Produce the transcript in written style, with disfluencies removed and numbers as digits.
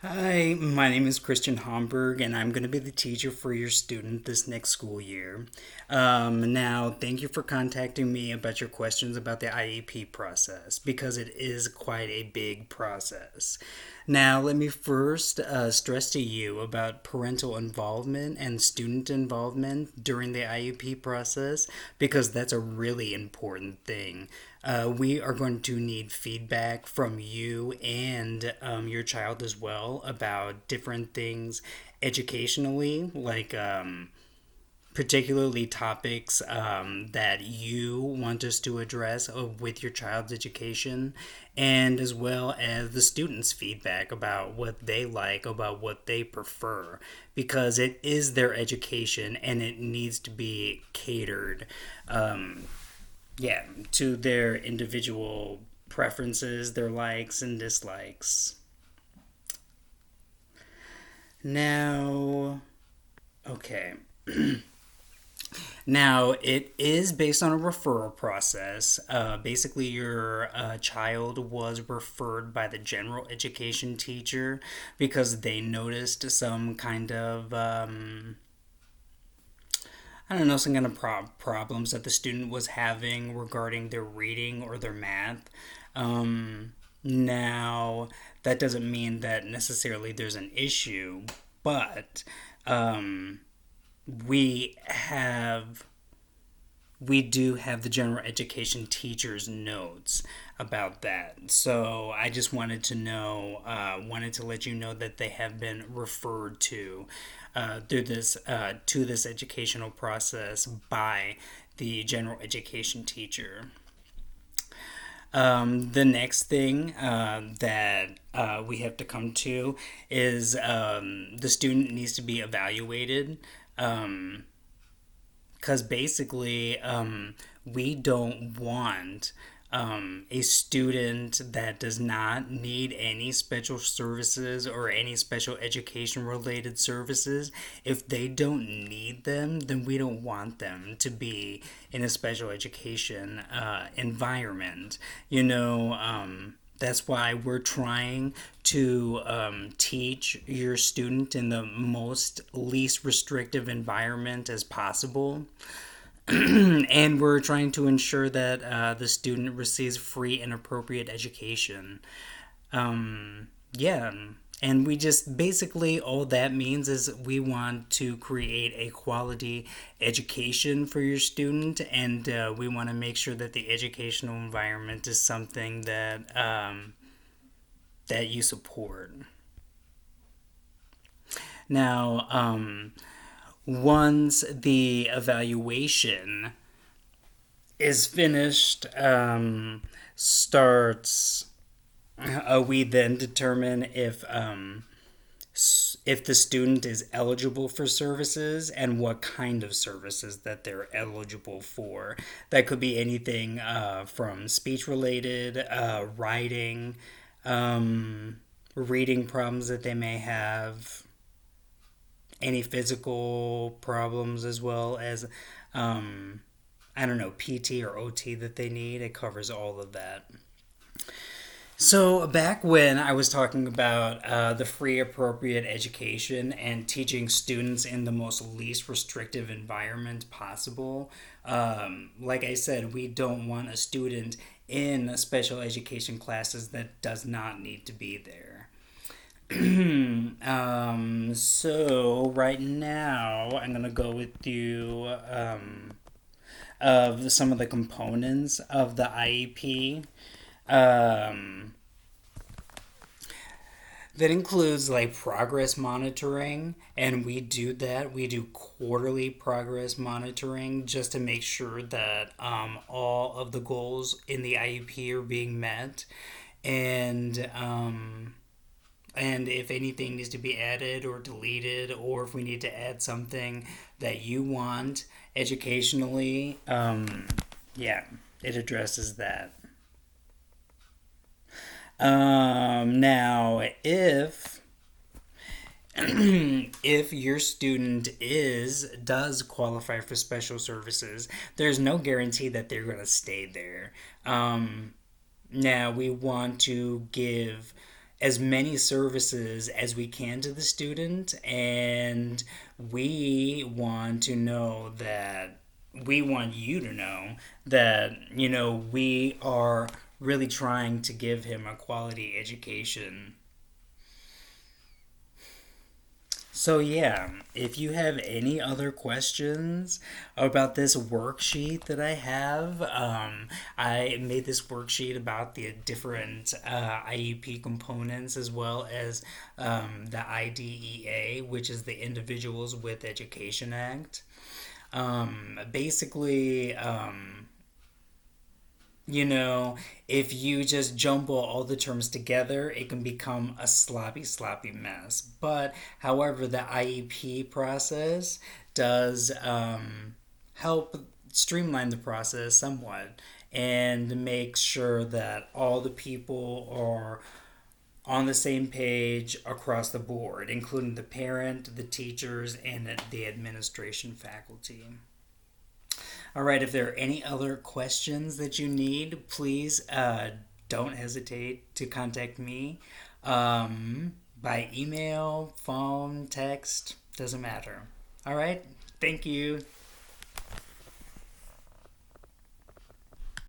Hi, my name is Christian Homburg, and I'm going to be the teacher for your student this next school year. Now, thank you for contacting me about your questions about the IEP process because it is quite a big process. Now, let me first stress to you about parental involvement and student involvement during the IEP process because that's a really important thing. We are going to need feedback from you and your child as well about different things educationally, like particularly topics that you want us to address with your child's education, and as well as the students' feedback about what they like, about what they prefer, because it is their education and it needs to be catered. Yeah, to their individual preferences, their likes and dislikes. Now, okay. Now, it is based on a referral process. Basically, your child was referred by the general education teacher because they noticed some kind of, I don't know, some kind of problems that the student was having regarding their reading or their math. Now, that doesn't mean that necessarily there's an issue, but um, we have we do have the general education teacher's notes about that. So I just wanted to let you know that they have been referred to to this educational process by the general education teacher. The next thing that we have to come to is the student needs to be evaluated. Because basically, we don't want a student that does not need any special services or any special education related services. If they don't need them, then we don't want them to be in a special education environment. That's why we're trying to teach your student in the most least restrictive environment as possible. And we're trying to ensure that the student receives free and appropriate education. Yeah. And we just basically all that means is we want to create a quality education for your student, and we want to make sure that the educational environment is something that you support. Now, once the evaluation is finished, starts we then determine if the student is eligible for services and what kind of services that they're eligible for. That could be anything from speech related, writing, reading problems that they may have, any physical problems, as well as I don't know, PT or OT that they need. It covers all of that. So, back when I was talking about the free, appropriate education and teaching students in the most least restrictive environment possible, like I said, we don't want a student in special education classes that does not need to be there. So, right now, I'm going to go with you of some of the components of the IEP. Um, That includes like progress monitoring, and we do that. We do quarterly progress monitoring just to make sure that all of the goals in the IEP are being met, and and if anything needs to be added or deleted, or if we need to add something that you want educationally, yeah, it addresses that. Now, if your student is does qualify for special services, there's no guarantee that they're going to stay there. Now we want to give as many services as we can to the student, and we want to know that we want you to know that we are really trying to give him a quality education. So, yeah, if you have any other questions about this worksheet that I have, I made this worksheet about the different IEP components as well as the IDEA, which is the Individuals with Education Act. Basically, you know, if you just jumble all the terms together, it can become a sloppy mess. But however, the IEP process does help streamline the process somewhat and make sure that all the people are on the same page across the board, including the parent, the teachers, and the administration faculty. All right, if there are any other questions that you need, please don't hesitate to contact me by email, phone, text, doesn't matter. All right, thank you.